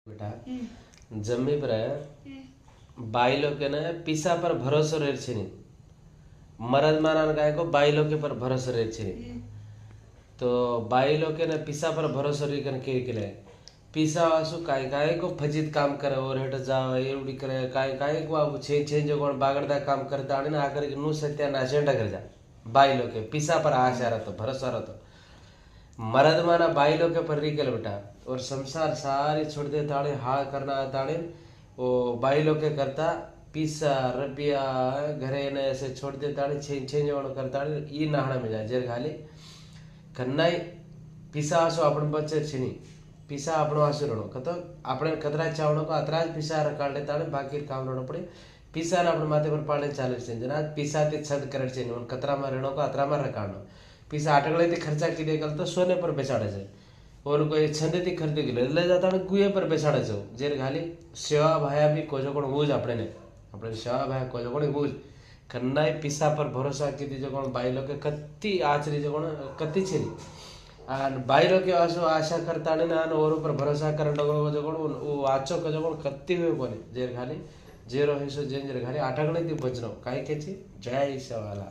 बेटा जम्मी पर बाईलो के ना पिसा पर भरोसा रहे छे मरद मानन गाय को बाईलो के पर भरोसा रहे छे तो बाईलो के ना पिसा पर भरोसा रही कन के लिए पिसा वासु काय काय को फजित काम करे और हट जाओ एवडी करे काय काय को अब छे जो कोण बागड़दा काम करता आणि ना आकर नु सत्या नाशेंडा कर जा बाईलो के पिसा पर आशा रहतो भरोसा रहतो मरद माना बाईलो के पर रिकल बेटा और संसार सारी छोड़ दे ताड़े हाल करना ताड़े वो बाईलो के करता पीसा रबिया घरे ने ऐसे छोड़ दे ताड़े छे जवण करता ई नाहणा में जाए जेर खाली कन्नाई पीसा आसो आपण बच्चे छिनी पीसा આપણો આસુ રણો કતો આપણે કતરા ચાવણો કો અતરા પીસા રકાડે તાણે બાકી કામ રણો પડે પીસા ના આપણે માથે પર પાડે ચાલે છે जना पीसा ते छद करे છે ને કતરા માં રણો કો અતરા માં રકાડો पीसा आटगळे ते खर्चा किदे करतो सोने पर बेसाडे છે और कोई छंदे ती खरीदी गेले એટલે જાતા ગુએ પર બેસાડે છે જેર ખાલી સેવા ભાયા બી કોજો કોણ હું જ આપણે સેવા ભાયા કોજો કોણ હું કન્નાઈ પીસા પર ભરોસા કીધી જો કોણ બાઈ લોકો કત્તી આચરી જો કોણ કત્તી છે बाईरो के आशो आशा करता ना और ऊपर भरोसा कर डगो जो कोण वो आचो को जो कोण कत्ती हुए कोने जेर खाली जेरो हिसो जेर खाली आटगळे ती बजनो काय के छी जय सवाला